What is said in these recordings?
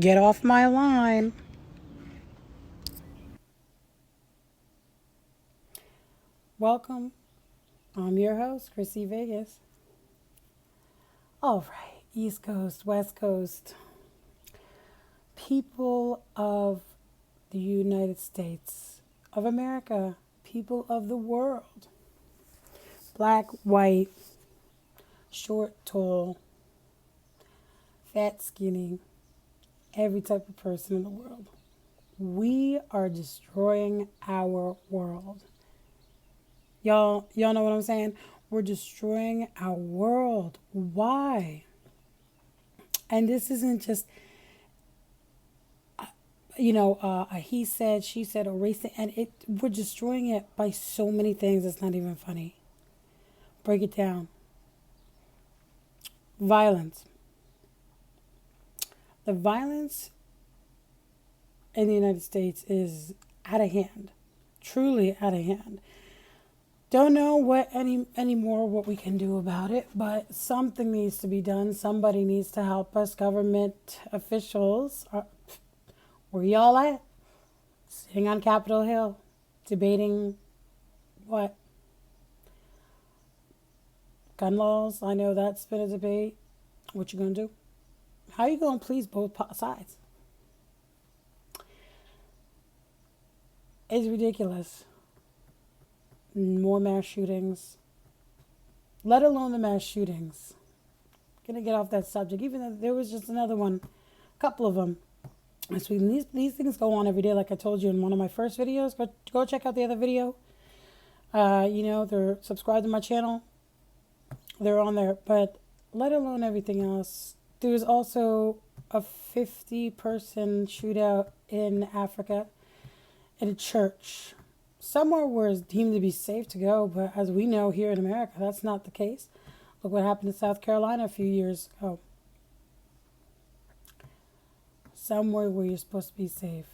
Get off my line. Welcome. I'm your host, Chrissy Vegas. All right, East Coast, West Coast, people of the United States of America, people of the world, black, white, short, tall, fat, skinny, every type of person in the world. We are destroying our world. Y'all know what I'm saying? We're destroying our world. Why? And this isn't just, a he said, she said, or race, and we're destroying it by so many things. It's not even funny. Break it down. Violence. The violence in the United States is out of hand, truly out of hand. Don't know what anymore what we can do about it, but something needs to be done. Somebody needs to help us. Government officials, where y'all at? Sitting on Capitol Hill, debating what? Gun laws. I know that's been a debate. What you gonna do? How you gonna please both sides? It's ridiculous. More mass shootings, let alone the mass shootings. Gonna get off that subject, even though there was just another one, a couple of them. So these things go on every day, like I told you in one of my first videos. Go check out the other video. They're subscribed to my channel. They're on there, but let alone everything else. There's also a 50-person shootout in Africa in a church. Somewhere where it's deemed to be safe to go, but as we know here in America, that's not the case. Look what happened in South Carolina a few years ago. Somewhere where you're supposed to be safe.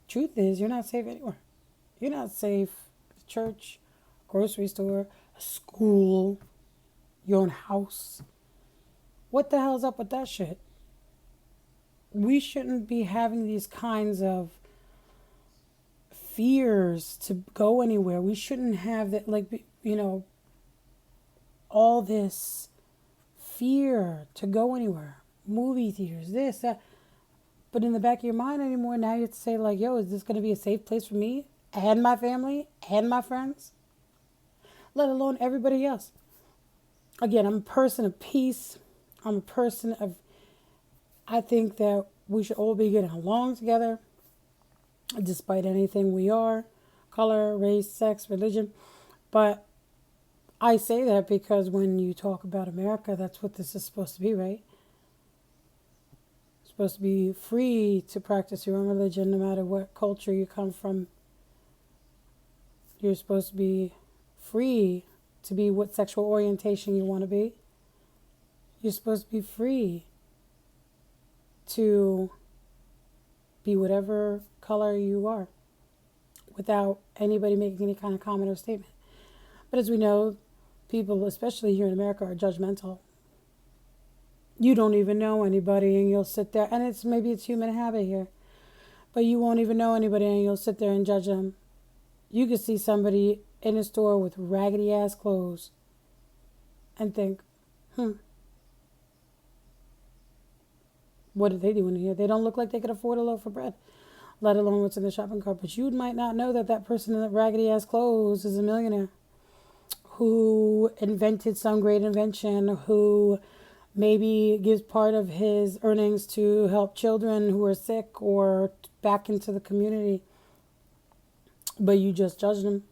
Truth is, you're not safe anywhere. You're not safe at the church, grocery store, a school, your own house. What the hell's up with that shit? We shouldn't be having these kinds of fears to go anywhere. We shouldn't have that, all this fear to go anywhere. Movie theaters, this, that. But in the back of your mind anymore, now you have to say, yo, is this going to be a safe place for me and my family and my friends? Let alone everybody else. Again, I'm a person of peace. I think that we should all be getting along together, despite anything we are, color, race, sex, religion. But I say that because when you talk about America, that's what this is supposed to be, right? It's supposed to be free to practice your own religion no matter what culture you come from. You're supposed to be free to be what sexual orientation you want to be. You're supposed to be free to be whatever color you are without anybody making any kind of comment or statement. But as we know, people, especially here in America, are judgmental. You don't even know anybody and you'll sit there, and maybe it's human habit here, but you won't even know anybody and you'll sit there and judge them. You could see somebody in a store with raggedy ass clothes and think, what are they doing here? They don't look like they could afford a loaf of bread, let alone what's in the shopping cart. But you might not know that person in the raggedy ass clothes is a millionaire who invented some great invention, who maybe gives part of his earnings to help children who are sick or back into the community. But you just judged him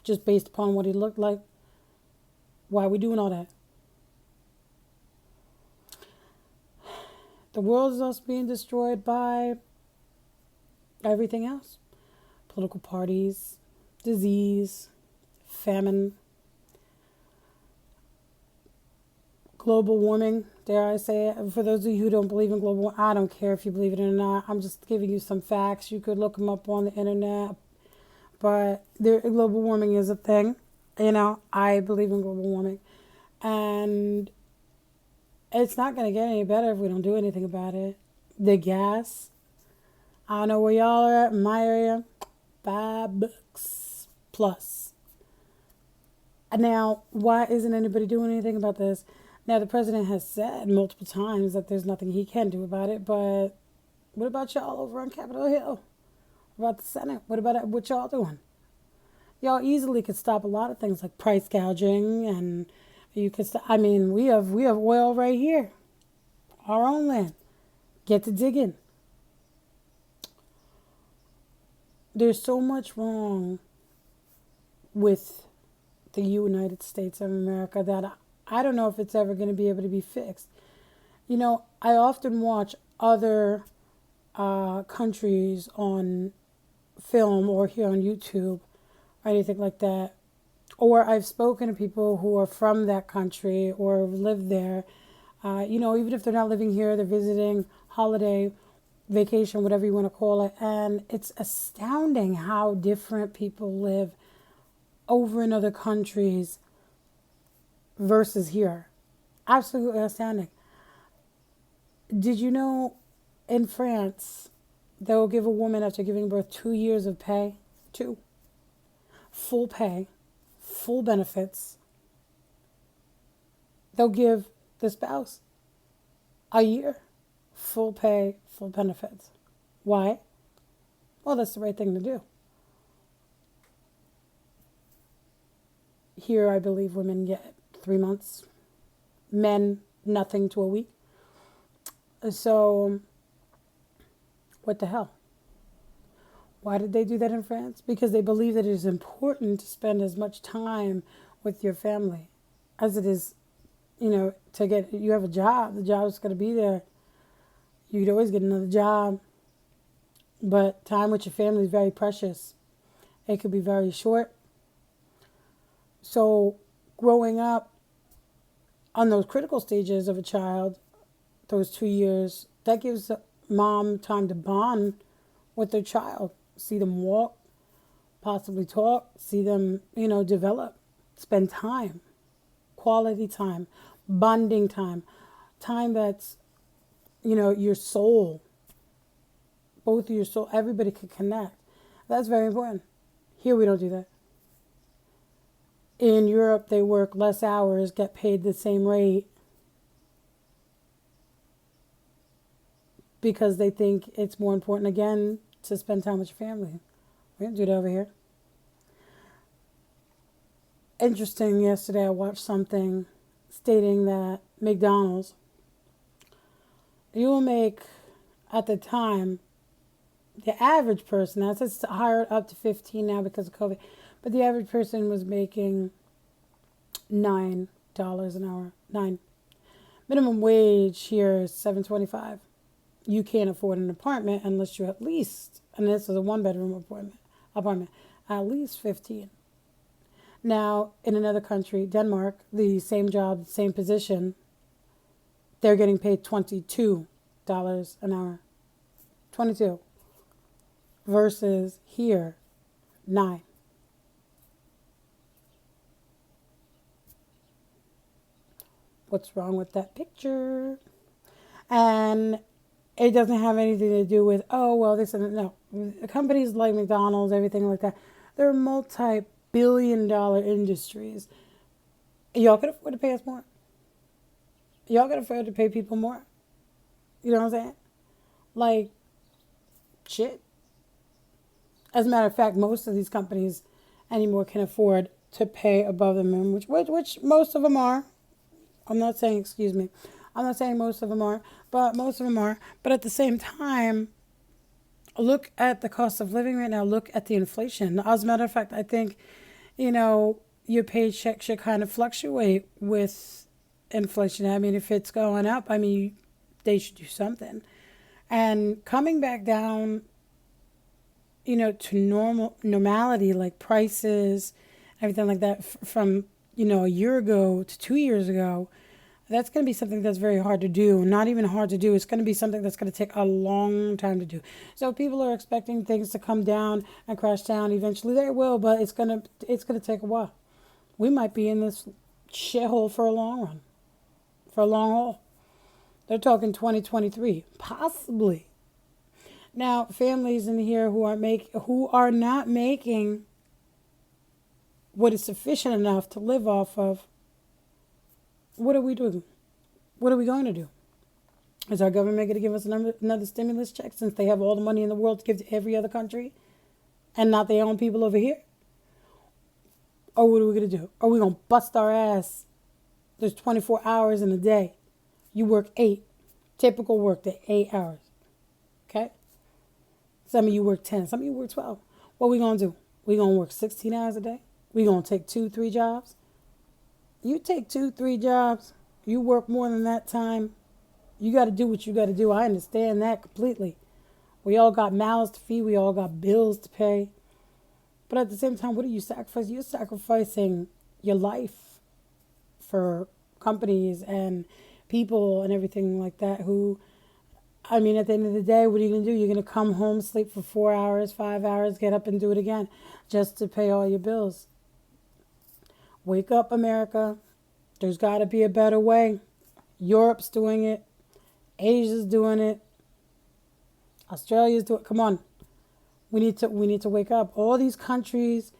just based upon what he looked like. Why are we doing all that? The world is also being destroyed by everything else. Political parties, disease, famine, global warming, dare I say it. For those of you who don't believe in global warming, I don't care if you believe it or not. I'm just giving you some facts. You could look them up on the internet. But global warming is a thing. I believe in global warming. And it's not going to get any better if we don't do anything about it. The gas, I don't know where y'all are at in my area, $5 plus. Now, why isn't anybody doing anything about this? Now, the president has said multiple times that there's nothing he can do about it, but what about y'all over on Capitol Hill? What about the Senate? What about what y'all doing? Y'all easily could stop a lot of things like price gouging, and you could. I mean, we have oil right here, our own land. Get to digging. There's so much wrong with the United States of America that I don't know if it's ever going to be able to be fixed. You know, I often watch other countries on film or here on YouTube or anything like that. Or I've spoken to people who are from that country or live there. You know, even if they're not living here, they're visiting, holiday, vacation, whatever you want to call it. And it's astounding how different people live over in other countries versus here. Absolutely astounding. Did you know in France, they'll give a woman after giving birth 2 years of pay? 2. Full pay, full benefits. They'll give the spouse a year, full pay, full benefits. Why? Well, that's the right thing to do. Here, I believe women get 3 months, men, nothing to a week. So, what the hell? Why did they do that in France? Because they believe that it is important to spend as much time with your family as it is, you know, to get, you have a job, the job's going to be there. You could always get another job. But time with your family is very precious. It could be very short. So growing up on those critical stages of a child, those 2 years, that gives mom time to bond with their child, see them walk, possibly talk, see them, you know, develop, spend time, quality time, bonding time, time that's, you know, your soul, both of your soul, everybody could connect. That's very important. Here we don't do that. In Europe, they work less hours, get paid the same rate because they think it's more important, again, to spend time with your family. We don't do that over here. Interesting, yesterday I watched something stating that McDonald's, you will make, at the time, the average person, that's it's higher up to 15 now because of COVID, but the average person was making $9 an hour. 9. Minimum wage here is $7.25. You can't afford an apartment unless you at least, and this is a 1-bedroom apartment, at least 15. Now, in another country, Denmark, the same job, same position, they're getting paid $22 an hour. 22 versus here, 9. What's wrong with that picture? And it doesn't have anything to do with, oh, well, this and no. Companies like McDonald's, everything like that, they're multi-billion-dollar industries. Y'all could afford to pay us more. Y'all could afford to pay people more. You know what I'm saying? Like, shit. As a matter of fact, most of these companies anymore can afford to pay above the minimum, which most of them are. I'm not saying most of them are, but most of them are. But at the same time, look at the cost of living right now. Look at the inflation. As a matter of fact, I think, you know, your paycheck should kind of fluctuate with inflation. I mean, if it's going up, I mean, they should do something. And coming back down, you know, to normality, like prices, everything like that from, you know, a year ago to 2 years ago, that's going to be something that's very hard to do. Not even hard to do. It's going to be something that's going to take a long time to do. So people are expecting things to come down and crash down. Eventually they will, but it's going to take a while. We might be in this shithole for a long run, for a long haul. They're talking 2023, possibly. Now, families in here who are not making what is sufficient enough to live off of, what are we doing? What are we going to do? Is our government going to give us another stimulus check since they have all the money in the world to give to every other country and not their own people over here? Or what are we going to do? Are we going to bust our ass? There's 24 hours in a day. You work 8. Typical work day, 8 hours. Okay? Some of you work 10. Some of you work 12. What are we going to do? We going to work 16 hours a day? We going to take 2, 3 jobs? You take 2, 3 jobs. You work more than that time. You got to do what you got to do. I understand that completely. We all got mouths to feed. We all got bills to pay. But at the same time, what are you sacrificing? You're sacrificing your life for companies and people and everything like that who, I mean, at the end of the day, what are you going to do? You're going to come home, sleep for 4 hours, 5 hours, get up and do it again just to pay all your bills. Wake up, America. There's got to be a better way. Europe's doing it. Asia's doing it. Australia's doing it. Come on. We need to wake up. All these countries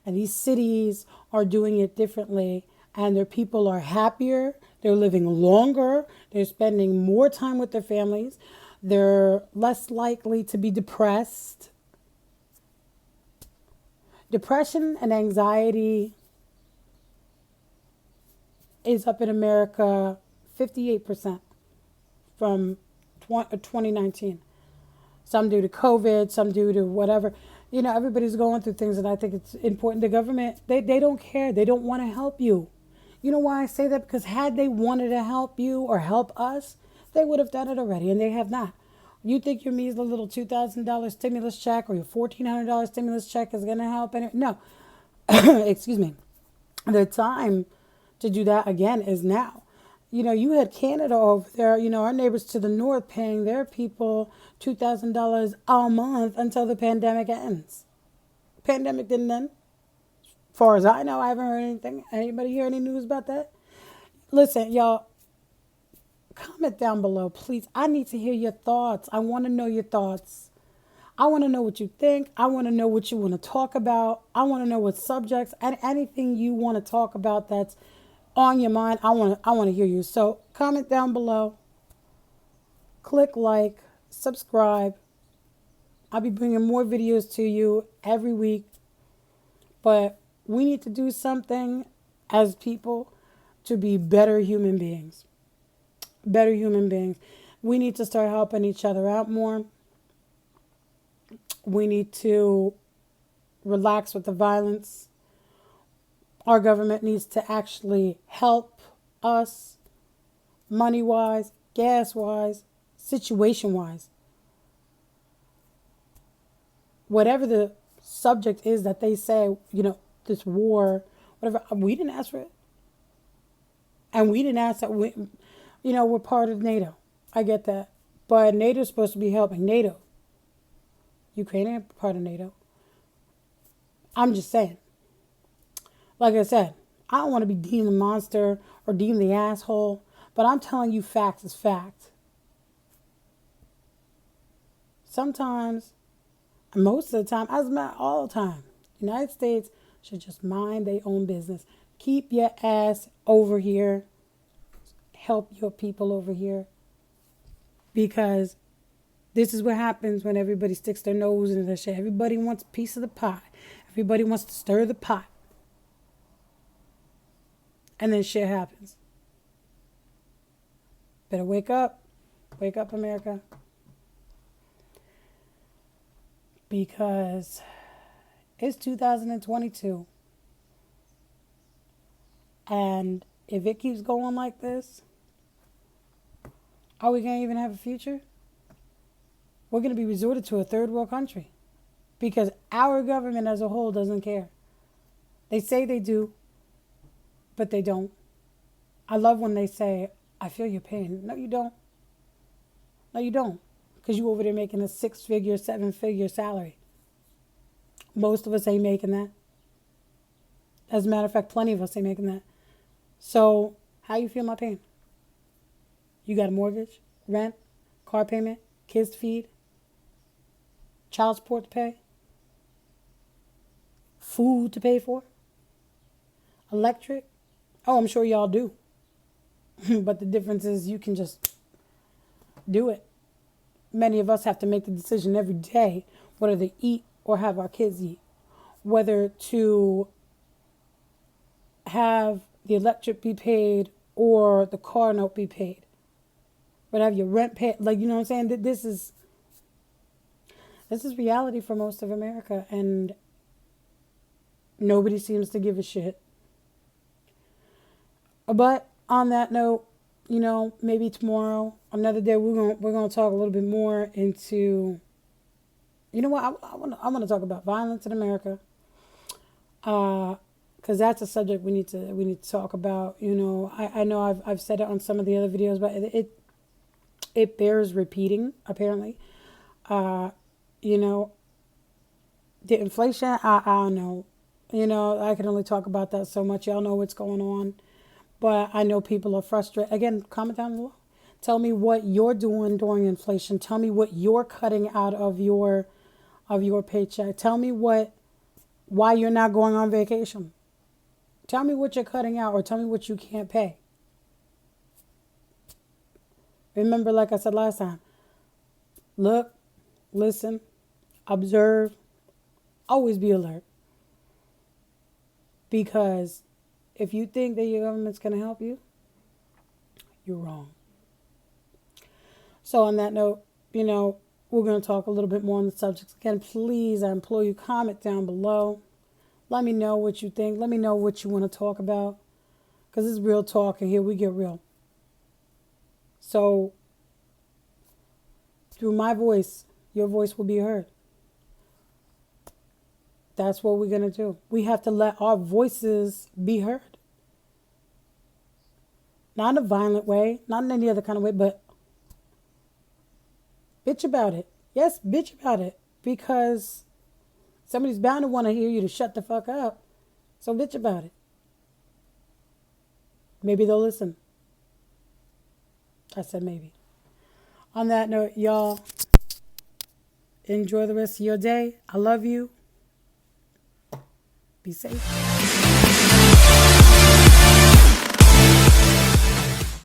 and these cities are doing it differently, and their people are happier. They're living longer. They're spending more time with their families. They're less likely to be depressed. Depression and anxiety is up in America 58% from 2019. Some due to COVID, some due to whatever. You know, everybody's going through things, and I think it's important. The government, they don't care. They don't want to help you. You know why I say that? Because had they wanted to help you or help us, they would have done it already, and they have not. You think your measly little $2,000 stimulus check or your $1,400 stimulus check is going to help? No. Excuse me. The time to do that again is now. You know, you had Canada over there, you know, our neighbors to the north paying their people $2,000 a month until the pandemic ends. Pandemic didn't end. As far as I know, I haven't heard anything. Anybody hear any news about that? Listen, y'all, comment down below, please. I need to hear your thoughts. I want to know your thoughts. I want to know what you think. I want to know what you want to talk about. I want to know what subjects and anything you want to talk about that's on your mind. I want to hear you. So comment down below. Click like, subscribe. I'll be bringing more videos to you every week. But we need to do something as people to be better human beings. Better human beings. We need to start helping each other out more. We need to relax with the violence. Our government needs to actually help us money-wise, gas-wise, situation-wise. Whatever the subject is that they say, you know, this war, whatever, we didn't ask for it. And we didn't ask that. You know, we're part of NATO. I get that. But NATO's supposed to be helping NATO. Ukraine ain't part of NATO. I'm just saying. Like I said, I don't want to be deemed a monster or deemed the asshole, but I'm telling you facts is fact. Sometimes, and most of the time, as a matter all the time, the United States should just mind their own business. Keep your ass over here. Help your people over here. Because this is what happens when everybody sticks their nose into the shit. Everybody wants a piece of the pie. Everybody wants to stir the pot. And then shit happens. Better wake up. Wake up, America. Because it's 2022. And if it keeps going like this, are we going to even have a future? We're going to be resorted to a third world country. Because our government as a whole doesn't care. They say they do, but they don't. I love when they say, I feel your pain. No, you don't. No, you don't. Because you over there making a 6-figure, 7-figure salary. Most of us ain't making that. As a matter of fact, plenty of us ain't making that. So, how you feel my pain? You got a mortgage, rent, car payment, kids to feed, child support to pay, food to pay for, electric. Oh, I'm sure y'all do. But the difference is you can just do it. Many of us have to make the decision every day whether to eat or have our kids eat, whether to have the electric be paid or the car note be paid, but have your rent paid. Like, you know what I'm saying? This is reality for most of America, and nobody seems to give a shit. But on that note, maybe tomorrow, another day, we're gonna talk a little bit more into. You know what? I want to talk about violence in America, because that's a subject we need to talk about. I know I've said it on some of the other videos, but it bears repeating. Apparently, the inflation. I don't know. I can only talk about that so much. Y'all know what's going on. But I know people are frustrated. Again, comment down below. Tell me what you're doing during inflation. Tell me what you're cutting out of your paycheck. Tell me why you're not going on vacation. Tell me what you're cutting out, or tell me what you can't pay. Remember, like I said last time, look, listen, observe, always be alert. Because if you think that your government's going to help you, you're wrong. So on that note, we're going to talk a little bit more on the subjects. Again, please, I implore you, comment down below. Let me know what you think. Let me know what you want to talk about. Because it's real talk, and here we get real. So through my voice, your voice will be heard. That's what we're going to do. We have to let our voices be heard. Not in a violent way, not in any other kind of way, but bitch about it. Yes, bitch about it. Because somebody's bound to want to hear you to shut the fuck up. So bitch about it. Maybe they'll listen. I said maybe. On that note, y'all, enjoy the rest of your day. I love you. Be safe.